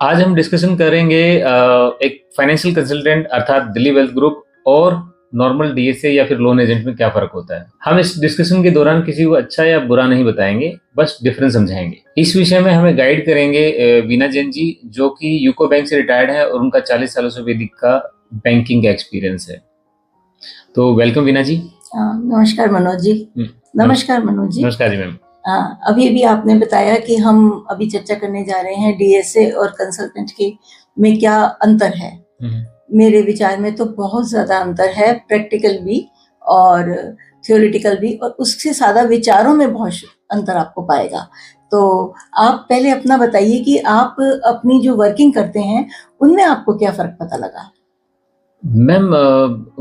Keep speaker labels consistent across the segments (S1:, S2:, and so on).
S1: आज हम डिस्कशन करेंगे एक फाइनेंशियल कंसल्टेंट अर्थात दिल्ली वेल्थ ग्रुप और नॉर्मल डीएसए या फिर लोन एजेंट में क्या फर्क होता है। हम इस डिस्कशन के दौरान किसी को अच्छा या बुरा नहीं बताएंगे, बस डिफरेंस समझाएंगे। इस विषय में हमें गाइड करेंगे वीना जैन जी, जो कि यूको बैंक से रिटायर्ड है और उनका 40 सालों से अधिक का बैंकिंग का एक्सपीरियंस है। तो वेलकम वीना जी।
S2: नमस्कार मनोज जी। नमस्कार मनोज जी।
S1: नमस्कार जी मैम।
S2: अभी आपने बताया कि हम अभी चर्चा करने जा रहे हैं डीएसए और कंसल्टेंट के में क्या अंतर है। मेरे विचार में तो बहुत ज़्यादा अंतर है, प्रैक्टिकल भी और थ्योरेटिकल भी, और उससे ज़्यादा विचारों में बहुत अंतर आपको पाएगा। तो आप पहले अपना बताइए कि आप अपनी जो वर्किंग करते हैं उनमें आपको क्या फ़र्क पता लगा।
S1: मैम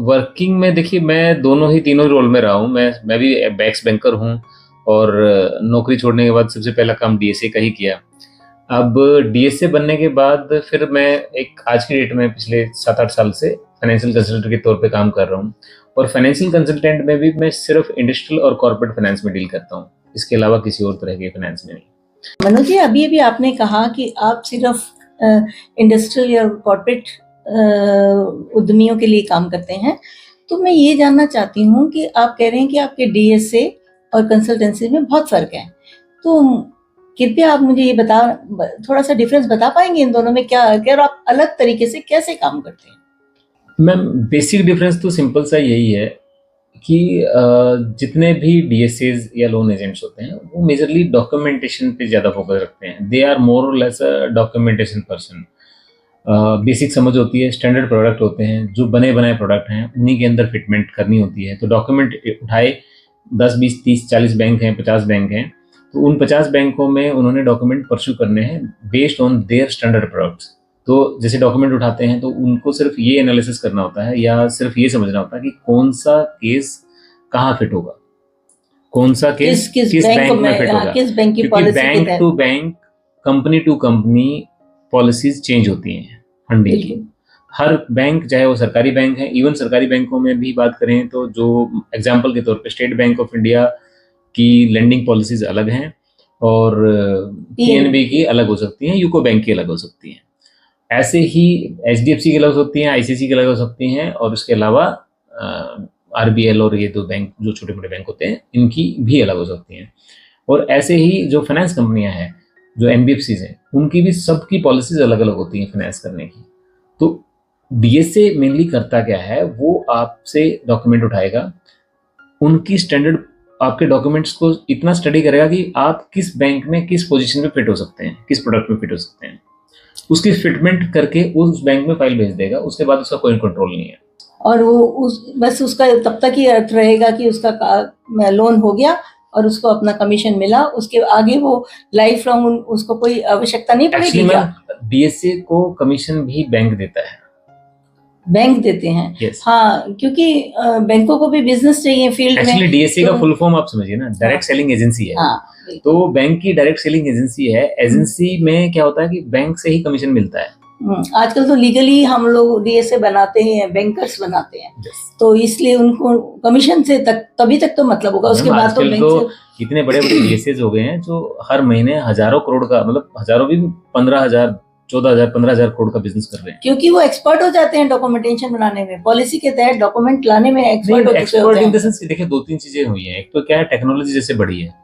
S1: वर्किंग में देखिए, मैं तीनों रोल में रहा हूँ। मैं भी एक्स बैंकर हूँ और नौकरी छोड़ने के बाद सबसे पहला काम डीएसए का ही किया। अब डीएसए बनने के बाद फिर मैं आज की डेट में पिछले 7-8 साल से फाइनेंशियल कंसल्टेंट के तौर पे काम कर रहा हूँ। और फाइनेंशियल कंसल्टेंट में भी मैं सिर्फ इंडस्ट्रियल और कॉर्पोरेट फाइनेंस में डील करता हूँ, इसके अलावा किसी और तरह के फाइनेंस में नहीं।
S2: मनोज जी, अभी आपने कहा कि आप सिर्फ इंडस्ट्रियल या कॉर्पोरेट उद्यमियों के लिए काम करते हैं, तो मैं ये जानना चाहती हूँ कि आप कह रहे हैं कि आपके डीएसए और कंसल्टेंसी में बहुत फर्क है, तो कृपया आप मुझे ये थोड़ा सा डिफरेंस बता पाएंगे इन दोनों में क्या है और आप अलग तरीके से कैसे काम करते हैं।
S1: मैम बेसिक डिफरेंस तो सिंपल सा यही है कि जितने भी डीएसएज या लोन एजेंट्स होते हैं वो मेजरली डॉक्यूमेंटेशन पे ज़्यादा फोकस रखते हैं। दे आर मोर और लेस अ डॉक्यूमेंटेशन पर्सन। बेसिक समझ होती है, स्टैंडर्ड प्रोडक्ट होते हैं, जो बने बनाए प्रोडक्ट हैं उन्हीं के अंदर फिटमेंट करनी होती है। तो डॉक्यूमेंट उठाए 10, 20, 30, 40 बैंक हैं, 50 बैंक हैं, तो उन 50 बैंकों में उन्होंने डॉक्यूमेंट परस्यू करने हैं based on their standard products. तो जैसे डॉक्यूमेंट उठाते हैं तो उनको सिर्फ ये एनालिसिस करना होता है या सिर्फ ये समझना होता है कि कौन सा केस कहाँ फिट होगा, कौन सा केस किस बैंक में फिट होगा,
S2: किस बैंक की
S1: क्योंकि
S2: policy
S1: bank to bank, company to company policies change होती हैं फंडिंग की। हर बैंक, चाहे वो सरकारी बैंक है, इवन सरकारी बैंकों में भी बात करें तो जो एग्जांपल के तौर पे स्टेट बैंक ऑफ इंडिया की लेंडिंग पॉलिसीज अलग हैं और पीएनबी की अलग हो सकती हैं, यूको बैंक की अलग हो सकती हैं। ऐसे ही एचडीएफसी की अलग हो सकती हैं, आईसीआईसी की अलग हो सकती हैं, और उसके अलावा आरबीएल और ये दो बैंक जो छोटे मोटे बैंक होते हैं इनकी भी अलग हो सकती हैं। और ऐसे ही जो फाइनेंस कंपनियां हैं, जो एनबीएफसीज हैं, उनकी भी सबकी पॉलिसीज अलग अलग होती हैं फाइनेंस करने की। तो डीएसए मेनली करता क्या है, वो आपसे डॉक्यूमेंट उठाएगा, उनकी स्टैंडर्ड आपके डॉक्यूमेंट्स को इतना स्टडी करेगा कि आप किस बैंक में किस पोजीशन में फिट हो सकते हैं, किस प्रोडक्ट में फिट हो सकते हैं, उसकी फिटमेंट करके उस बैंक में फाइल भेज देगा। उसके बाद उसका कोई कंट्रोल नहीं है
S2: और वो बस उसका तब तक ही अर्थ रहेगा कि उसका लोन हो गया और उसको अपना कमीशन मिला, उसके आगे वो लाइफ लॉन्ग उसको कोई आवश्यकता नहीं पड़ेगी।
S1: एक्चुअली डीएसए को कमीशन भी बैंक देता है,
S2: बैंक देते हैं।
S1: yes.
S2: हाँ, क्योंकि बैंकों को भी बिजनेस चाहिए फील्ड में।
S1: एक्चुअली डीएसए का फुल फॉर्म आप समझिए ना, डायरेक्ट सेलिंग एजेंसी है। तो बैंक की डायरेक्ट सेलिंग एजेंसी है। एजेंसी में क्या होता है कि बैंक से ही कमीशन मिलता है।
S2: आजकल तो लीगली हम लोग डीएसए बनाते हैं, बैंकर्स बनाते हैं, तो इसलिए उनको कमीशन से तभी तक तो मतलब होगा, उसके बाद तो बैंक से
S1: इतने बड़े बड़े डीएसए हो गए हैं जो हर महीने हजारों करोड़ का, मतलब हजारों भी 15,000, 14,000, 15,000 करोड़ का बिजनेस कर रहे हैं,
S2: क्योंकि वो एक्सपर्ट हो जाते हैं डॉक्यूमेंटेशन बनाने में, पॉलिसी के तहत डॉक्यूमेंट लाने में एक्सपर्ट हो
S1: चुके हैं। देखिए 2-3 चीजें हुई हैं। एक तो क्या है, टेक्नोलॉजी जैसे बढ़ी है,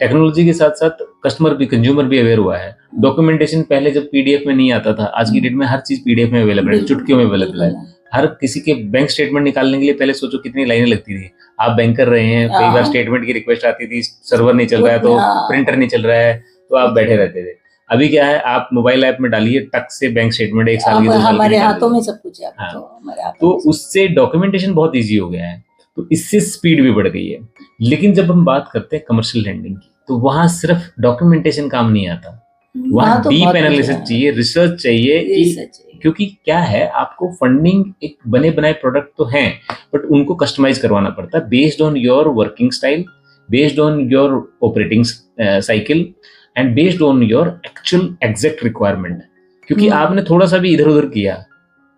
S1: टेक्नोलॉजी के साथ साथ कस्टमर भी, कंज्यूमर भी अवेयर हुआ है। डॉक्यूमेंटेशन पहले जब पीडीएफ में नहीं आता था, आज की डेट में हर चीज पीडीएफ में अवेलेबल है, चुटकियों में अवेलेबल है। हर किसी के बैंक स्टेटमेंट निकालने के लिए पहले सोचो कितनी लाइनें लगती थी। आप बैंक कर रहे हैं, कई बार स्टेटमेंट की रिक्वेस्ट आती थी, सर्वर नहीं चल रहा है तो प्रिंटर नहीं चल रहा है, तो आप बैठे रहते थे। अभी क्या है, आप मोबाइल ऐप में डालिए, टक से बैंक स्टेटमेंट 1 साल की, 2 साल की,
S2: हमारे हाथों में सब कुछ है।
S1: तो उससे डॉक्यूमेंटेशन बहुत इजी हो गया है, तो इससे स्पीड भी बढ़ गई है। लेकिन जब हम बात करते हैं कमर्शियल लैंडिंग की, तो वहां सिर्फ डॉक्यूमेंटेशन काम नहीं आता, वहां डीप एनालिसिस चाहिए, रिसर्च चाहिए, क्योंकि क्या है, आपको फंडिंग एक बने बनाए प्रोडक्ट तो हैं, बट उनको कस्टमाइज करवाना पड़ता है based on your working style, based on your operating cycle and based on your actual exact requirement. क्योंकि आपने थोड़ा सा भी इधर उधर किया,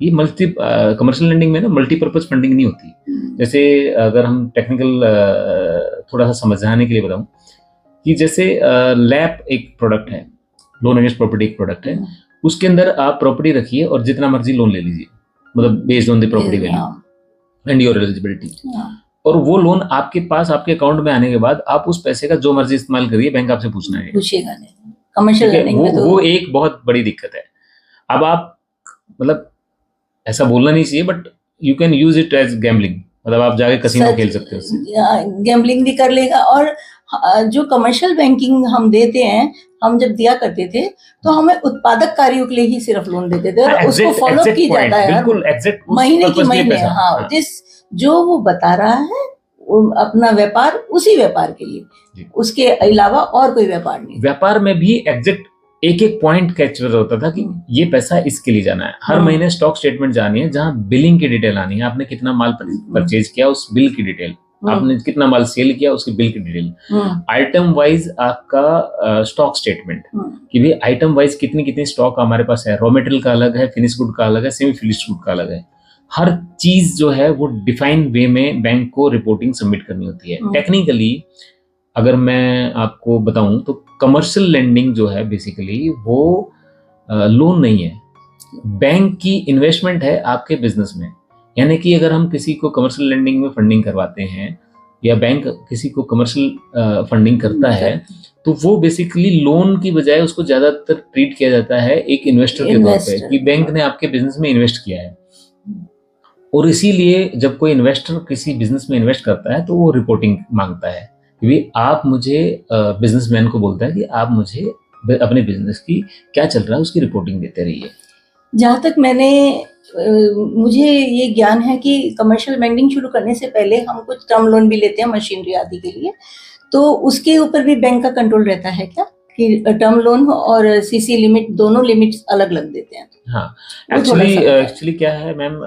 S1: ये कमर्शियल लैंडिंग में ना मल्टीपर्पज फंडिंग नहीं होती। जैसे अगर हम टेक्निकल थोड़ा सा समझाने के लिए बताऊं कि जैसे लैप एक प्रोडक्ट है, लोन अगेंस्ट प्रॉपर्टी एक प्रोडक्ट है, उसके अंदर आप प्रॉपर्टी रखिए और जितना मर्जी लोन ले लीजिए, मतलब based on the property value and your eligibility. और वो लोन आपके पास आपके अकाउंट में आने के बाद आप उस पैसे का जो मर्जी इस्तेमाल करिए, बैंक आपसे पूछेगा नहीं। कमर्शियल लैंडिंग में वो एक बहुत बड़ी दिक्कत है। अब आप मतलब ऐसा बोलना नहीं चाहिए, but you can use it as gambling, मतलब आप जाके कसिनो खेल सकते हो उससे।
S2: गैम्बलिंग भी कर लेगा। और जो कमर्शियल बैंकिंग हम देते हैं, हम जब दिया करते थे तो हमें उत्पादक कार्यों के लिए ही सिर्फ लोन देते थे, और उसको फॉलो की जाता है
S1: बिल्कुल एग्जैक्ट
S2: महीने की महीने। हाँ, जिस जो वो बता रहा है अपना व्यापार, उसी व्यापार के लिए, उसके अलावा और कोई व्यापार नहीं।
S1: व्यापार में भी एग्जैक्ट एक एक पॉइंट कैप्चर होता था कि ये पैसा इसके लिए जाना है। हर महीने स्टॉक स्टेटमेंट जानी है, जहां बिलिंग की डिटेल आनी है, आपने कितना माल परचेज किया उस बिल की डिटेल, आपने कितना माल सेल किया उसकी बिल की डिटेल, आइटम वाइज आपका स्टॉक स्टेटमेंट कि भाई आइटम वाइज कितनी कितनी स्टॉक हमारे पास है, रॉ मटेरियल का अलग है, फिनिश गुड का अलग है, सेमी फिनिश्ड गुड का अलग है। हर चीज जो है वो डिफाइंड वे में बैंक को रिपोर्टिंग सबमिट करनी होती है। टेक्निकली अगर मैं आपको बताऊं तो कमर्शियल लेंडिंग जो है बेसिकली वो लोन नहीं है, बैंक की इन्वेस्टमेंट है आपके बिजनेस में। यानी कि अगर हम किसी को कमर्शियल लेंडिंग में फंडिंग करवाते हैं या बैंक किसी को कमर्शियल फंडिंग करता है, तो वो बेसिकली लोन की बजाय उसको ज्यादातर ट्रीट किया जाता है एक इन्वेस्टर के तौर पे कि बैंक ने आपके बिजनेस में इन्वेस्ट किया है। और इसीलिए जब कोई इन्वेस्टर किसी बिजनेस में इन्वेस्ट करता है तो वो रिपोर्टिंग मांगता है कि आप मुझे, बिजनेसमैन को बोलता है कि आप मुझे अपने बिजनेस की क्या चल रहा है उसकी रिपोर्टिंग देते रहिए।
S2: जहाँ तक मुझे ये ज्ञान है कि कमर्शियल बैंकिंग शुरू करने से पहले हम कुछ टर्म लोन भी लेते हैं मशीनरी आदि के लिए, तो उसके ऊपर भी बैंक का कंट्रोल रहता है क्या कि टर्म लोन और सीसी लिमिट दोनों लिमिट्स अलग अलग देते हैं?
S1: हाँ, एक्चुअली क्या है मैम,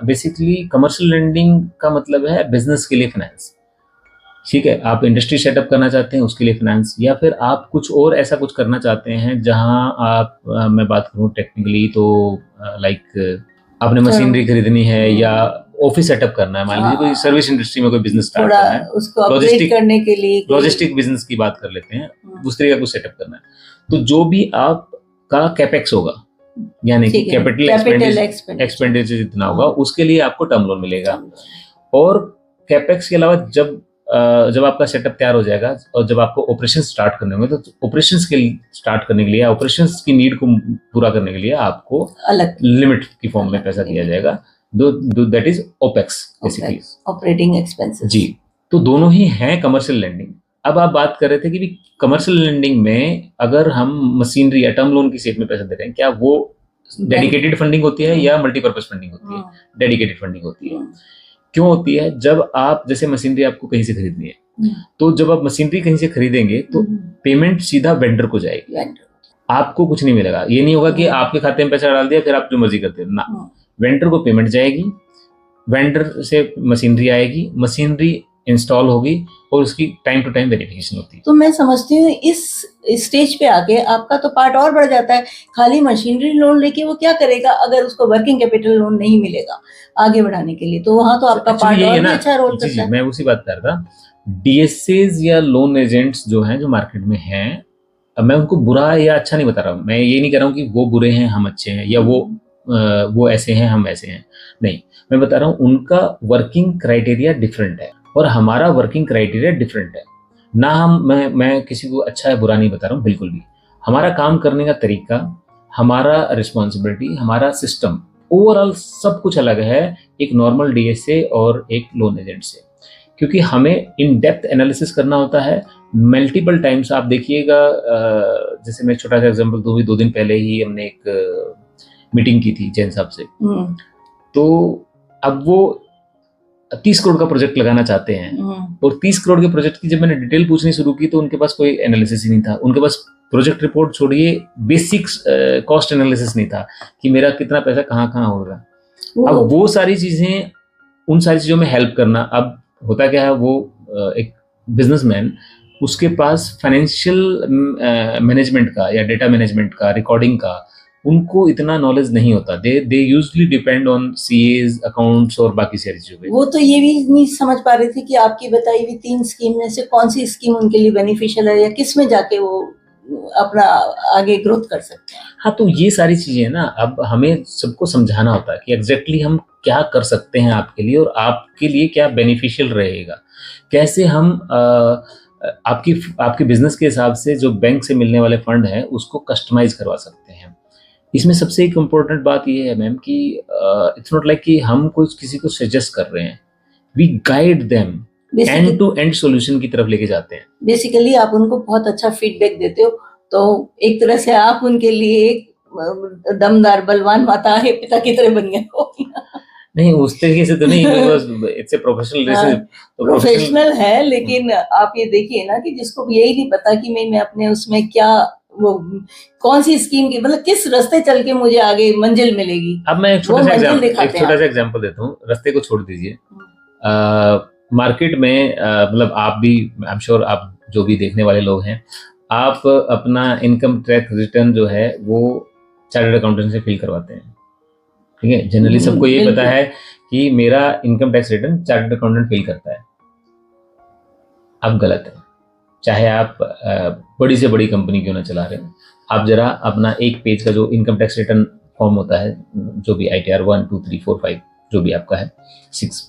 S1: बेसिकली कमर्शियल लेंडिंग का मतलब है बिजनेस के लिए फाइनेंस। ठीक है, आप इंडस्ट्री सेटअप करना चाहते हैं उसके लिए फाइनेंस, या फिर आप कुछ और ऐसा कुछ करना चाहते हैं जहां आप मैं बात करूं टेक्निकली तो लाइक आपने मशीनरी खरीदनी है या ऑफिस सेटअप करना है, मान लीजिए कोई सर्विस इंडस्ट्री में कोई बिजनेस स्टार्ट करना है,
S2: उसको अपग्रेड करने के लिए
S1: लॉजिस्टिक बिजनेस की बात कर लेते हैं, उस तरह का कुछ सेटअप करना है, तो जो भी आपका कैपेक्स होगा यानी कि कैपिटल एक्सपेंडिचर जितना होगा उसके लिए आपको टर्म लोन मिलेगा। और कैपेक्स के अलावा जब आपका सेटअप तैयार हो जाएगा और जब आपको ऑपरेशन स्टार्ट करने होंगे तो ऑपरेशंस के स्टार्ट करने के लिए, ऑपरेशंस की नीड को पूरा करने के लिए आपको अलग लिमिट की फॉर्म में पैसा दिया जाएगा, that is opex basically,
S2: operating expenses.
S1: जी, तो दोनों ही हैं कमर्शियल लेंडिंग। अब आप बात कर रहे थे कि कमर्शियल लेंडिंग में अगर हम मशीनरी या टर्म लोन की शेप में पैसा दे रहे हैं, क्या वो डेडिकेटेड फंडिंग होती है या मल्टीपर्पज फंडिंग होती है? डेडिकेटेड फंडिंग होती है। क्यों होती है? जब आप जैसे मशीनरी आपको कहीं से खरीदनी है, तो जब आप मशीनरी कहीं से खरीदेंगे तो पेमेंट सीधा वेंडर को जाएगी, आपको कुछ नहीं मिलेगा। ये नहीं होगा कि आपके खाते में पैसा डाल दिया फिर आप जो मर्जी करते हो ना, वेंडर को पेमेंट जाएगी, वेंडर से मशीनरी आएगी, मशीनरी इंस्टॉल होगी और उसकी टाइम टू टाइम वेरिफिकेशन होती है।
S2: तो मैं समझती हूँ इस स्टेज पे आके आपका तो पार्ट और बढ़ जाता है। खाली मशीनरी लोन लेके वो क्या करेगा अगर उसको वर्किंग कैपिटल लोन नहीं मिलेगा आगे बढ़ाने के लिए, तो वहां तो आपका पार्ट और भी अच्छा रोल करता है।
S1: मैं उसी बात कर रहा था, डीएसएज या लोन एजेंट्स जो हैं जो मार्केट में हैं, अब मैं उनको बुरा या अच्छा नहीं बता रहा हूँ, मैं ये नहीं कह रहा हूँ कि वो बुरे हैं हम अच्छे हैं या वो ऐसे हैं हम ऐसे हैं, नहीं, मैं बता रहा हूँ उनका वर्किंग क्राइटेरिया डिफरेंट है और हमारा वर्किंग क्राइटेरिया डिफरेंट है ना। मैं किसी को अच्छा है बुरा नहीं बता रहा हूँ, बिल्कुल भी। हमारा काम करने का तरीका, हमारा रिस्पॉन्सिबिलिटी, हमारा सिस्टम, ओवरऑल सब कुछ अलग है एक नॉर्मल डीएसए और एक लोन एजेंट से, क्योंकि हमें इन डेप्थ एनालिसिस करना होता है मल्टीपल टाइम्स। आप देखिएगा, जैसे मैं छोटा सा एग्जांपल दूं, 2 दिन पहले ही हमने एक मीटिंग की थी जैन साहब से, तो अब वो 30 करोड़ का प्रोजेक्ट लगाना चाहते हैं और 30 करोड़ के प्रोजेक्ट की जब मैंने डिटेल पूछनी शुरू की तो उनके पास कोई एनालिसिस ही नहीं था, उनके पास प्रोजेक्ट रिपोर्ट छोड़िए बेसिक कॉस्ट एनालिसिस नहीं था कि मेरा कितना पैसा कहाँ होगा। अब वो सारी चीजें, उन सारी चीजों में हेल्प करना, अब होता क्या है, वो एक बिजनेसमैन, उसके पास फाइनेंशियल मैनेजमेंट का या डेटा मैनेजमेंट का, रिकॉर्डिंग का उनको इतना नॉलेज नहीं होता। They usually depend on CEOs, accounts और बाकी सारी चीजें।
S2: वो तो ये भी नहीं समझ पा रहे थे कि आपकी बताई हुई 3 स्कीम में से कौन सी स्कीम उनके लिए बेनिफिशियल है या किस में जाके वो अपना आगे ग्रोथ कर सकते हैं।
S1: हाँ, तो ये सारी चीजें ना अब हमें सबको समझाना होता है कि एग्जैक्टली हम क्या कर सकते हैं आपके लिए और आपके लिए क्या बेनिफिशियल रहेगा, कैसे हम आपकी आपके बिजनेस के हिसाब से जो बैंक से मिलने वाले फंड है उसको कस्टमाइज करवा सकते हैं। इसमें सबसे एक इम्पोर्टेंट बात ये है मैम कि इट्स नॉट लाइक कि हम कुछ किसी को सजेस्ट कर रहे हैं, we guide them, end to end solution की तरफ लेके जाते हैं।
S2: बेसिकली आप उनको बहुत अच्छा फीडबैक देते हो, तो एक तरह से आप उनके लिए एक दमदार बलवान माता है पिता की तरह बन गए हो।
S1: नहीं उस तरीके से तो नहीं, इट्स ए प्रोफेशनल
S2: प्रोफेशनल है, लेकिन आप ये देखिए ना कि जिसको यही नहीं पता कि मैं अपने उसमें क्या वो कौन सी स्कीम की मतलब किस रास्ते चल के मुझे आगे मंजिल मिलेगी।
S1: अब मैं एक छोटा सा एग्जांपल देता हूँ, रास्ते को छोड़ दीजिए। मार्केट में मतलब आप भी, आई एम श्योर आप जो भी देखने वाले लोग हैं, आप अपना इनकम टैक्स रिटर्न जो है वो चार्टर्ड अकाउंटेंट से फिल करवाते हैं, ठीक है। जनरली सबको ये पता है कि मेरा income tax return chartered accountant fill करता है। अब गलत है, चाहे आप बड़ी से बड़ी कंपनी क्यों ना चला रहे हो, आप जरा अपना एक पेज का जो इनकम टैक्स रिटर्न फॉर्म होता है, जो भी ITR 1, 2, 3, 4, 5 जो भी आपका है 6,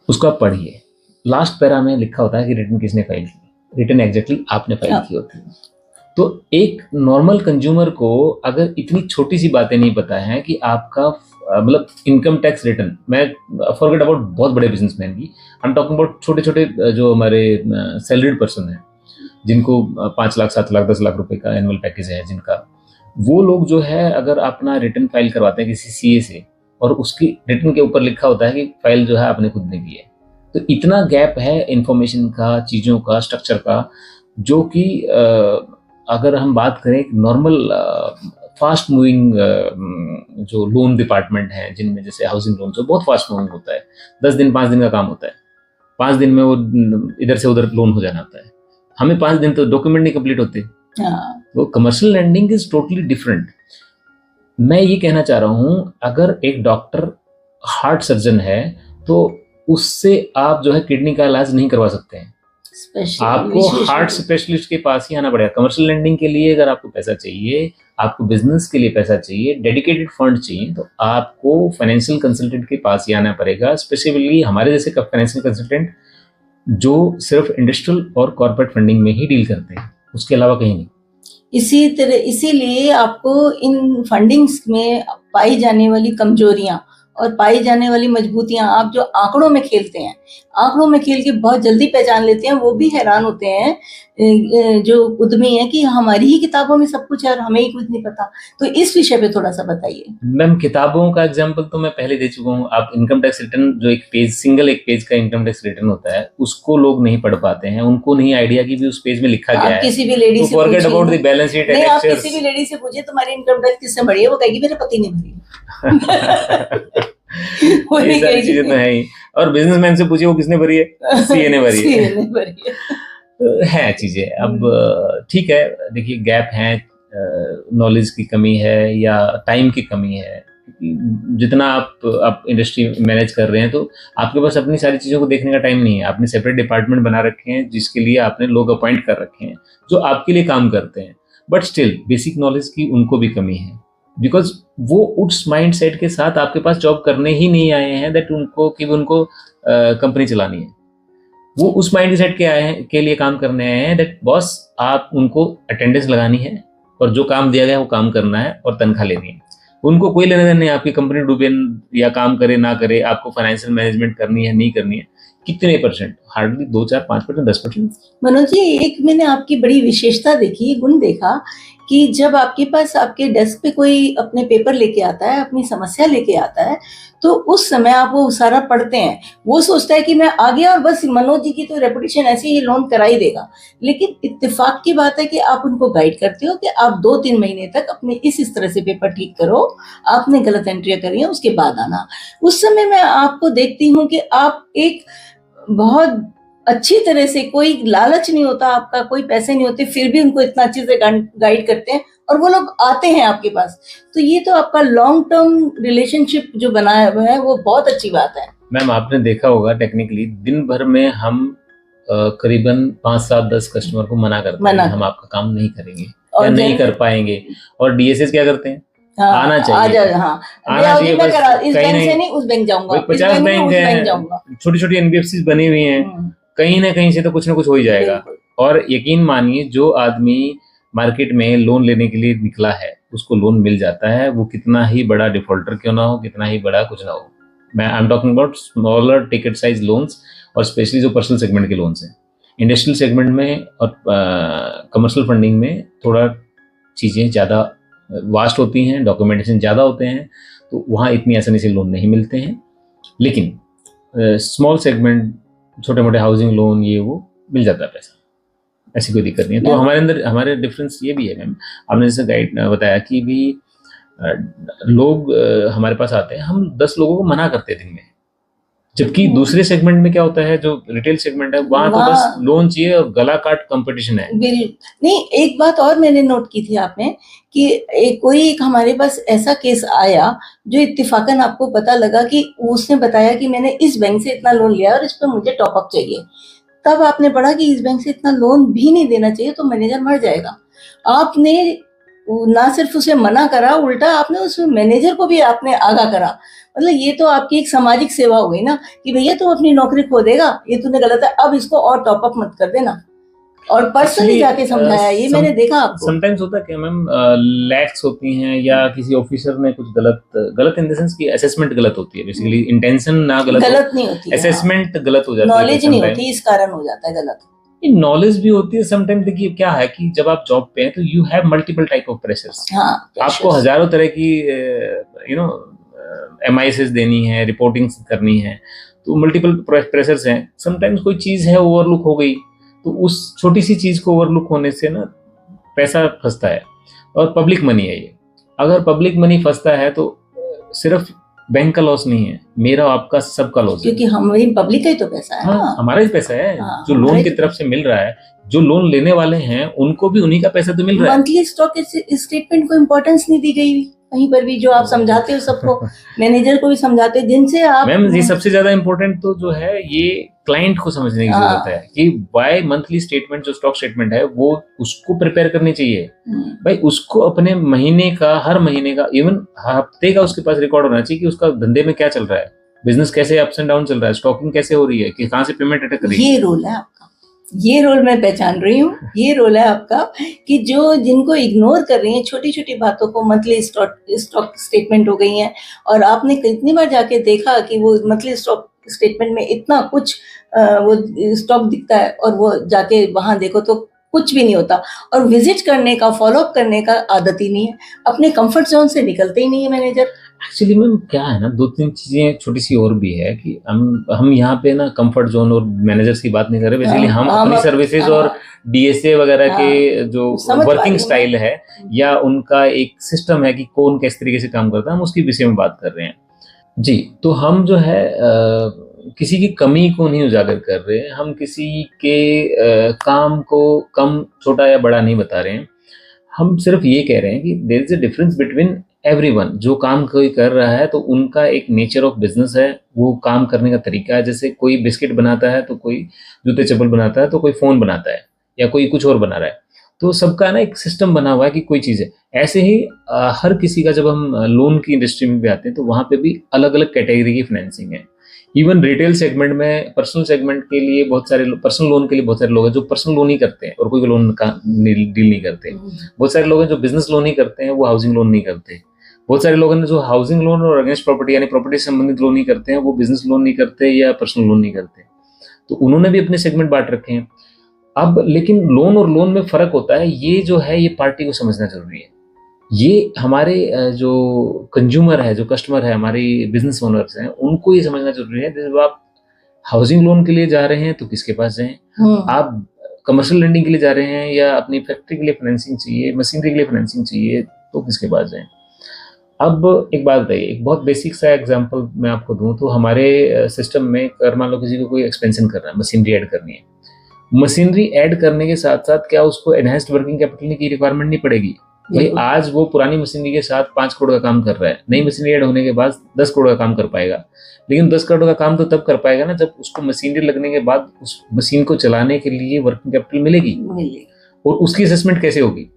S1: उसको आप पढ़िए। लास्ट पैरा में लिखा होता है कि रिटर्न किसने फाइल की, रिटर्न एग्जैक्टली आपने फाइल की होती है। तो एक नॉर्मल कंज्यूमर को अगर इतनी छोटी सी बातें नहीं पता है कि आपका मतलब इनकम टैक्स रिटर्न, मैं फॉरगेट अबाउट बहुत बड़े बिजनेसमैन की, आई एम टॉकिंग अबाउट छोटे छोटे जो हमारे सैलरीड पर्सन हैं जिनको 5 लाख 7 लाख 10 लाख रुपए का एनुअल पैकेज है जिनका, वो लोग जो है अगर अपना रिटर्न फाइल करवाते हैं किसी CA से और उसकी रिटर्न के ऊपर लिखा होता है कि फाइल जो है आपने खुद ने की है, तो इतना गैप है इंफॉर्मेशन का, चीज़ों का, स्ट्रक्चर का, जो कि अगर हम बात करें नॉर्मल फास्ट मूविंग जो लोन डिपार्टमेंट हैं जिनमें जैसे हाउसिंग लोन से बहुत फास्ट मूविंग होता है, 10 दिन 5 दिन का काम होता है, 5 दिन में वो इधर से उधर लोन हो जाना होता है, हमें 5 दिन तो डॉक्यूमेंट नहीं कंप्लीट होते। वो commercial landing is totally different. मैं ये कहना चाह रहा हूँ, अगर एक डॉक्टर हार्ट सर्जन है तो उससे आप जो है किडनी का इलाज नहीं करवा सकते हैं, आपको हार्ट स्पेशलिस्ट के पास ही आना पड़ेगा। कमर्शियल लैंडिंग के लिए अगर आपको पैसा चाहिए, आपको बिजनेस के लिए पैसा चाहिए, डेडिकेटेड फंड चाहिए, तो आपको फाइनेंशियल कंसल्टेंट के पास ही आना पड़ेगा। स्पेसिफिकली हमारे जैसे फाइनेंशियल कंसल्टेंट जो सिर्फ इंडस्ट्रियल और कॉर्पोरेट फंडिंग में ही डील करते हैं, उसके अलावा कहीं नहीं।
S2: इसीलिए आपको इन फंडिंग्स में पाई जाने वाली कमजोरियां और पाई जाने वाली मजबूतियां, आप जो आंकड़ों में खेलते हैं, आंकड़ों में खेल के बहुत जल्दी पहचान लेते हैं, वो भी हैरान होते हैं जो उद्यमी है कि हमारी ही किताबों में सब कुछ है और हमें ही कुछ नहीं पता। तो इस विषय पे थोड़ा सा बताइए।
S1: मैम, किताबों का एग्जांपल तो मैं पहले दे चुका हूँ। आप इनकम टैक्स रिटर्न जो एक पेज, सिंगल एक पेज का इनकम टैक्स रिटर्न होता है, उसको लोग नहीं पढ़ पाते हैं, उनको नहीं आइडिया कि भी उस पेज में लिखा गया है।
S2: किसी भी लेडी से
S1: forget about the balance sheet,
S2: नहीं, आप किसी भी लेडी से पूछिए तुम्हारी इनकम टैक्स किससे भरी है, वो कहेगी मेरे पति ने भरी।
S1: ये सारी चीजें तो है ही। और बिजनेसमैन से पूछिए वो किसने भरी है, CA ने भरी है चीजें। अब ठीक है, देखिए गैप है, नॉलेज की कमी है या टाइम की कमी है। जितना आप इंडस्ट्री मैनेज कर रहे हैं तो आपके पास अपनी सारी चीज़ों को देखने का टाइम नहीं है। आपने सेपरेट डिपार्टमेंट बना रखे हैं जिसके लिए आपने लोग अपॉइंट कर रखे हैं जो आपके लिए काम करते हैं, बट स्टिल बेसिक नॉलेज की उनको भी कमी है, बिकॉज वो उस माइंड सेट के साथ आपके पास जॉब करने ही नहीं आए हैं दैट उनको कंपनी चलानी है। वो उस माइंड सेट के लिए काम करने आए हैं दैट बॉस आप उनको अटेंडेंस लगानी है और जो काम दिया गया है वो काम करना है और तनख्वाह लेनी है। उनको कोई लेना देना नहीं आपकी कंपनी डूबे या काम करे ना करे, आपको फाइनेंशियल मैनेजमेंट करनी है नहीं करनी है, कितने %, हार्डली 2, 4, 5%, 10%।
S2: मनोज जी, एक मैंने आपकी बड़ी विशेषता देखी, गुण देखा कि जब आपके पास आपके डेस्क पे कोई अपने पेपर लेके आता है, अपनी समस्या लेके आता है, तो उस समय आप वो सारा पढ़ते हैं। वो सोचता है कि मैं आ गया और बस मनोज जी की तो रेपुटेशन ऐसे ही लोन करा ही देगा, लेकिन इत्तेफाक की बात है कि आप उनको गाइड करते हो कि आप 2-3 महीने तक अपने इस तरह से पेपर ठीक करो, आपने गलत एंट्रियां करी है उसके बाद आना। उस समय मैं आपको देखती हूँ कि आप एक बहुत अच्छी तरह से, कोई लालच नहीं होता आपका, कोई पैसे नहीं होते, फिर भी उनको इतना अच्छे से गाइड करते हैं और वो लोग आते हैं आपके पास। तो ये तो आपका लॉन्ग टर्म रिलेशनशिप जो बनाया हुआ है वो बहुत अच्छी बात है।
S1: मैम, आपने देखा होगा टेक्निकली दिन भर में हम करीबन 5-7-10 कस्टमर को मना करते हैं, हम आपका काम नहीं करेंगे या नहीं कर पाएंगे। और डीएसएस क्या करते हैं, आना चाहिए, आना चाहिए, बस
S2: इस बैंक से नहीं उस बैंक जाऊंगा,
S1: 50 बैंक है, छोटी छोटी एनबीएफसी बनी हुई हैं, कहीं ना कहीं से तो कुछ ना कुछ हो ही जाएगा। और यकीन मानिए जो आदमी मार्केट में लोन लेने के लिए निकला है उसको लोन मिल जाता है, वो कितना ही बड़ा डिफॉल्टर क्यों ना हो, कितना ही बड़ा कुछ ना हो। I am talking about smaller ticket size loans और स्पेशली जो पर्सनल सेगमेंट के लोन्स हैं। इंडस्ट्रियल सेगमेंट में और कमर्शियल फंडिंग में थोड़ा चीज़ें ज़्यादा वास्ट होती हैं, डॉक्यूमेंटेशन ज़्यादा होते हैं, तो वहाँ इतनी आसानी से लोन नहीं मिलते हैं। लेकिन स्मॉल सेगमेंट, छोटे मोटे हाउसिंग लोन, ये वो मिल जाता है पैसा, ऐसी कोई दिक्कत नहीं है। तो हमारे अंदर हमारे डिफरेंस ये भी है मैम, आपने जैसे गाइड बताया कि भी लोग हमारे पास आते हैं, हम 10 लोगों को मना करते हैं दिन में, जबकि दूसरे सेगमेंट में क्या होता है, जो रिटेल सेगमेंट है वहाँ तो बस लोन चाहिए और गला काट कंपटीशन है।
S2: नहीं, एक बात और मैंने नोट की थी आपने कि कोई हमारे पास ऐसा केस आया जो इत्तेफाकन आपको पता लगा कि उसने बताया कि मैंने इस बैंक से इतना लोन लिया और इस पर मुझे टॉपअप चाहिए, तब आपने पढ़ा कि इस बैंक से इतना लोन भी नहीं देना चाहिए तो मैनेजर मर जाएगा। आपने ना सिर्फ उसे मना करा, उल्टा आपने उस मैनेजर को भी आपने आगाह करा। मतलब ये तो आपकी एक सामाजिक सेवा हो गई ना कि भैया तुम अपनी नौकरी खो देगा, ये तूने गलत है, अब इसको और टॉपअप मत कर देना। और पर्सनली जाके समझाया, ये मैंने देखा आपको।
S1: समटाइम्स होता है कि मैम लैक्स होती हैं या किसी ऑफिसर ने कुछ गलत इन द सेंस की असेसमेंट गलत होती है, बेसिकली इंटेंशन ना गलत
S2: नहीं होती,
S1: असेसमेंट गलत हो जाती है,
S2: नॉलेज नहीं होती, इस कारण हो जाता है गलत।
S1: नॉलेज भी होती है समटाइम। देखिए क्या है कि जब आप जॉब पे हैं तो you have multiple type of pressures, आपको हजारों तरह की MISs देनी है, रिपोर्टिंग करनी है, तो मल्टीपल प्रेशर्स हैं। समटाइम्स कोई चीज है ओवरलुक हो गई, तो उस छोटी सी चीज को ओवरलुक होने से ना पैसा फंसता है, और पब्लिक मनी है ये। अगर पब्लिक मनी फंसता है तो सिर्फ बैंक का लॉस नहीं है, मेरा आपका सबका लॉस है,
S2: क्योंकि हमारी पब्लिक का ही तो पैसा है।
S1: हाँ, हमारा ही पैसा है। जो लोन की तरफ से मिल रहा है, जो लोन लेने वाले हैं उनको भी उन्हीं का पैसा तो मिल रहा है।
S2: मंथली स्टॉक स्टेटमेंट को इम्पोर्टेंस नहीं दी गई कहीं पर भी, जो आप समझाते हो सबको, मैनेजर को भी समझाते हो, जिनसे आप
S1: मैम ये सबसे ज्यादा इम्पोर्टेंट तो जो है ये क्लाइंट को समझने की जरूरत है कि वाई मंथली स्टेटमेंट जो स्टॉक स्टेटमेंट है वो उसको प्रिपेयर करनी चाहिए। भाई उसको अपने महीने का, हर महीने का, इवन हफ्ते का उसके पास रिकॉर्ड होना चाहिए कि उसका धंधे में क्या चल रहा है, बिजनेस कैसे अप्स एंड डाउन चल रहा है, स्टॉकिंग कैसे हो रही है, कि कहाँ से पेमेंट अटक रही है।
S2: ये रोल है आपका, ये रोल मैं पहचान रही हूँ, ये रोल है आपका कि जो जिनको इग्नोर कर रही हैं छोटी छोटी बातों को, मंथली स्टॉक स्टेटमेंट हो गई हैं, और आपने कितनी बार जाके देखा कि वो मंथली स्टॉक स्टेटमेंट में इतना कुछ वो स्टॉक दिखता है और वो जाके वहां देखो तो कुछ भी नहीं होता, और विजिट करने का, फॉलोअप करने का आदत ही नहीं है, अपने कंफर्ट जोन से निकलते ही नहीं है मैनेजर।
S1: एक्चुअली मैम क्या है ना, 2-3 चीजें छोटी सी और भी है कि हम यहाँ पे ना कंफर्ट जोन और मैनेजर्स की बात नहीं कर रहे, बेसिकली हम अपनी सर्विसेज और DSA वगैरह के जो वर्किंग स्टाइल है या उनका एक सिस्टम है कि कौन किस तरीके से काम करता है, हम उसके विषय में बात कर रहे हैं जी। तो हम जो है किसी की कमी को नहीं उजागर कर रहे हैं, हम किसी के काम को कम, छोटा या बड़ा नहीं बता रहे हैं, हम सिर्फ ये कह रहे हैं कि there is a difference between everyone. जो काम कोई कर रहा है तो उनका एक नेचर ऑफ बिजनेस है, वो काम करने का तरीका है। जैसे कोई बिस्किट बनाता है तो कोई जूते चप्पल बनाता है, तो कोई फोन बनाता है या कोई कुछ और बना रहा है, तो सबका ना एक सिस्टम बना हुआ है कि कोई चीज़ है। ऐसे ही हर किसी का, जब हम लोन की इंडस्ट्री में भी आते हैं तो वहाँ पे भी अलग अलग कैटेगरी की फाइनेंसिंग है। इवन रिटेल सेगमेंट में, पर्सनल सेगमेंट के लिए बहुत सारे, पर्सनल लोन के लिए बहुत सारे लोग हैं जो पर्सनल लोन ही करते हैं और कोई लोन का डील नहीं करते। बहुत सारे लोग हैं जो बिजनेस लोन ही करते हैं, वो हाउसिंग लोन नहीं करते। बहुत सारे लोग हैं जो हाउसिंग लोन और अगेंस्ट प्रॉपर्टी यानी प्रॉपर्टी से संबंधित लोन ही करते हैं, वो बिजनेस लोन नहीं करते या पर्सनल लोन नहीं करते। तो उन्होंने भी अपने सेगमेंट बांट रखे हैं। अब लेकिन लोन और लोन में फर्क होता है, ये जो है ये पार्टी को समझना जरूरी है। ये हमारे जो कंज्यूमर है, जो कस्टमर है, हमारे बिजनेस ओनर्स हैं, उनको ये समझना जरूरी है। जब आप हाउसिंग लोन के लिए जा रहे हैं तो किसके पास जाएं, आप कमर्शियल लेंडिंग के लिए जा रहे हैं या अपनी फैक्ट्री के लिए फाइनेंसिंग चाहिए, मशीनरी के लिए फाइनेंसिंग चाहिए, तो किसके पास जाएं। अब एक बात बताइए, एक बहुत बेसिक सा एग्जांपल मैं आपको दूं तो हमारे सिस्टम में अगर मान लो किसी को कोई एक्सपेंशन करना है, मशीनरी ऐड करनी है, मशीनरी ऐड करने के साथ साथ क्या उसको एनहांस्ड वर्किंग कैपिटल की रिक्वायरमेंट नहीं पड़ेगी? भाई आज वो पुरानी मशीनरी के साथ 5 करोड़ का काम कर रहा है, नई मशीनरी ऐड होने के बाद 10 करोड़ का काम कर पाएगा, लेकिन 10 करोड़ का काम तो तब कर पाएगा ना जब उसको मशीनरी लगने के बाद उस मशीन को चलाने के लिए वर्किंग कैपिटल मिलेगी। और उसकी असेसमेंट कैसे होगी,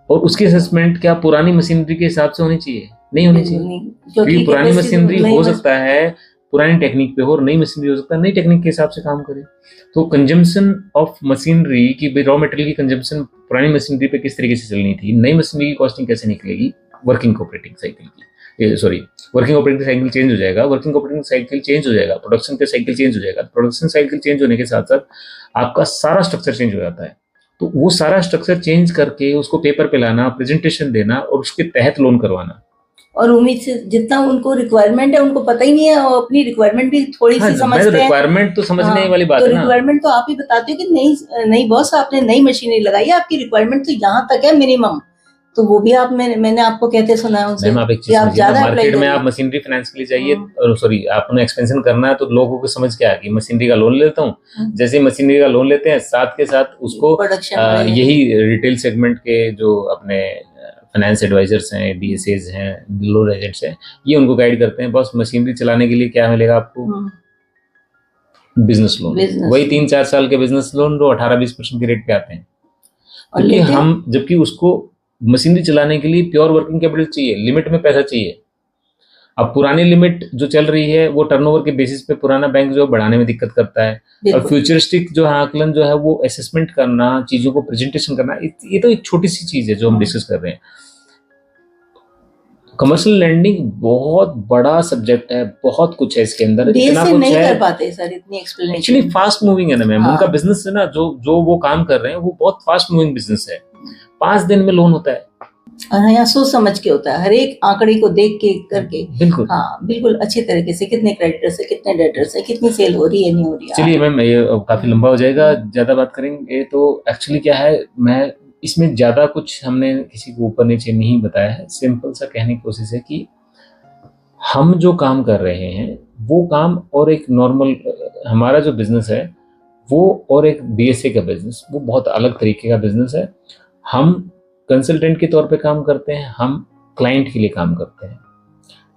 S1: और उसकी असेसमेंट क्या पुरानी मशीनरी के हिसाब से होनी चाहिए? नहीं होनी चाहिए, क्योंकि पुरानी मशीनरी हो सकता है पुरानी टेक्निक पे हो और नई मशीनरी हो सकता है नई टेक्निक के हिसाब से काम करे। तो कंजम्पशन ऑफ मशीनरी की, रॉ मटेरियल की कंजम्पशन पुरानी मशीनरी पे किस तरीके से चलनी थी, नई मशीनरी की कॉस्टिंग कैसे निकलेगी, वर्किंग ऑपरेटिंग साइकिल की, sorry working operating cycle change हो जाएगा, वर्किंग ऑपरेटिंग साइकिल चेंज हो जाएगा, प्रोडक्शन के साइकिल चेंज हो जाएगा, प्रोडक्शन साइकिल चेंज होने के साथ साथ आपका सारा स्ट्रक्चर चेंज हो जाता है। तो वो सारा स्ट्रक्चर चेंज करके उसको पेपर पे लाना, प्रेजेंटेशन देना और उसके तहत लोन करवाना।
S2: और उम्मीद से जितना उनको रिक्वायरमेंट है उनको पता ही नहीं है, और अपनी रिक्वायरमेंट भी थोड़ी सी समझते हैं।
S1: रिक्वायरमेंट तो समझने वाली बात है ना।
S2: रिक्वायरमेंट तो आप ही बताते हो कि नहीं बॉस आपने नई मशीनरी लगाई है, आपकी रिक्वायरमेंट तो यहाँ तक है मिनिमम, तो वो भी आप मैंने आपको कहते सुना है उनसे।
S1: आप एक चीज मार्केट में आप मशीनरी फाइनेंस के लिए जाइए, और सॉरी आपने एक्सपेंशन करना है तो लोगों को समझ के आ गई मशीनरी का लोन लेता हूँ, जैसे मशीनरी का लोन लेते हैं साथ के साथ उसको यही रिटेल सेगमेंट के जो अपने फाइनेंस एडवाइजर्स हैं, डीएसएज हैं, लोन एजेंट्स हैं, ये उनको गाइड करते हैं, बस मशीनरी चलाने के लिए क्या मिलेगा आपको, बिजनेस लोन। वही 3-4 साल के बिजनेस लोन जो 18-20% के रेट पे आते हैं, जबकि उसको मशीनरी चलाने के लिए प्योर वर्किंग कैपिटल चाहिए, लिमिट में पैसा चाहिए। अब पुरानी लिमिट जो चल रही है वो टर्नओवर के बेसिस पे पुराना बैंक जो बढ़ाने में दिक्कत करता है, और फ्यूचरिस्टिक जो आकलन जो है वो असेसमेंट करना, चीजों को प्रेजेंटेशन करना, ये तो एक छोटी सी चीज है जो हम डिस्कस कर रहे हैं। कमर्शियल लैंडिंग बहुत बड़ा सब्जेक्ट है, बहुत कुछ है इसके अंदर,
S2: इतना कुछ नहीं कर पाते सर इतनी एक्सप्लेनेशन।
S1: एक्चुअली फास्ट मूविंग है ना मैम, उनका बिजनेस है ना, जो वो काम कर रहे हैं वो बहुत फास्ट मूविंग बिजनेस है। 5 दिन में लोन होता है,
S2: और यहाँ सोच समझ के होता है, हर एक आंकड़े को देख के करके।
S1: बिल्कुल
S2: हाँ बिल्कुल अच्छी तरीके से, कितने क्रेडिटर्स है, कितने डेटर्स है, कितनी सेल हो रही है, नहीं हो रही है।
S1: चलिए मैम ये काफी लंबा हो जाएगा, ज्यादा बात करेंगे तो एक्चुअली क्या है, मैं इसमें ज्यादा कुछ हमने किसी को ऊपर नीचे नहीं बताया है, सिंपल सा कहने की कोशिश है कि हम जो काम कर रहे हैं वो काम और एक नॉर्मल हमारा जो बिजनेस है वो और एक बीएसए का बिजनेस वो बहुत अलग तरीके का बिजनेस है। हम कंसल्टेंट के तौर पे काम करते हैं, हम क्लाइंट के लिए काम करते हैं।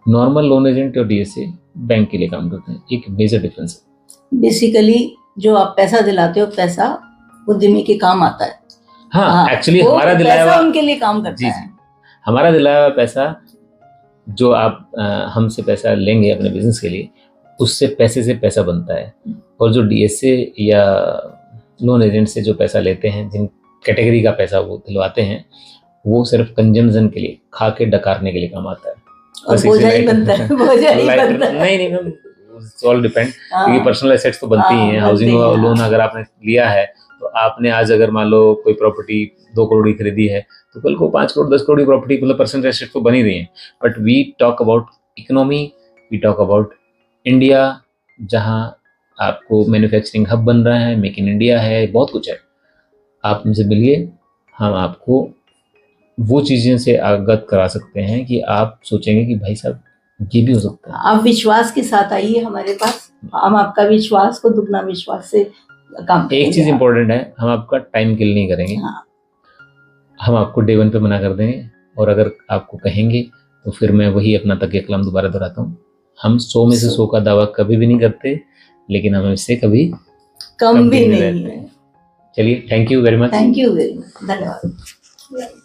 S1: नॉर्मल लोन एजेंट और डीएसए बैंक के लिए काम करते हैं, एक मेजर डिफरेंस है।
S2: बेसिकली जो आप पैसा दिलाते हो, पैसा उद्यमी के काम आता है।
S1: हाँ एक्चुअली हमारा दिलाया हुआ
S2: उनके लिए काम करता है।
S1: हमारा दिलाया हुआ पैसा जो आप हमसे पैसा लेंगे अपने बिजनेस के लिए, उससे पैसे से पैसा बनता है। और जो डीएसए या लोन एजेंट से जो पैसा लेते हैं, जिन कैटेगरी का पैसा वो दिलवाते हैं, वो सिर्फ कंजम्पशन के लिए, खा के डकारने के लिए काम आता है।
S2: और बोझा ही बनता है, बोझा ही बनता है।
S1: नहीं मैम, इट्स ऑल डिपेंड, क्योंकि पर्सनल एसेट्स तो बनती ही हैं। हाउसिंग लोन अगर आपने लिया है तो आपने आज अगर मान लो कोई प्रॉपर्टी 2 करोड़ की खरीदी है तो कल को 5 करोड़ 10 करोड़ की प्रॉपर्टी, मतलब पर्सनल एसेट्स तो बन ही रही है। But we talk about economy, we talk about India, जहाँ आपको मैन्युफैक्चरिंग हब बन रहा है, मेक इन इंडिया है, बहुत कुछ है। आप हमसे मिलिए, हम आपको वो चीज़ें से अवगत करा सकते हैं कि आप सोचेंगे कि भाई साहब ये भी हो सकता है।
S2: आप विश्वास के साथ आइए हमारे पास, हम आपका विश्वास को दुगना विश्वास से काम करेंगे।
S1: एक चीज़ इंपॉर्टेंट है, हम आपका टाइम किल नहीं करेंगे।
S2: हाँ।
S1: हम आपको डे 1 पे मना कर देंगे, और अगर आपको कहेंगे तो फिर मैं वही अपना तकिया कलाम दोबारा दोहराता हूँ। हम 100 में से 100 का दावा कभी भी नहीं करते, लेकिन हम इससे कभी
S2: कम भी नहीं है।
S1: चलिए, thank you very much.
S2: Thank you very much, धन्यवाद।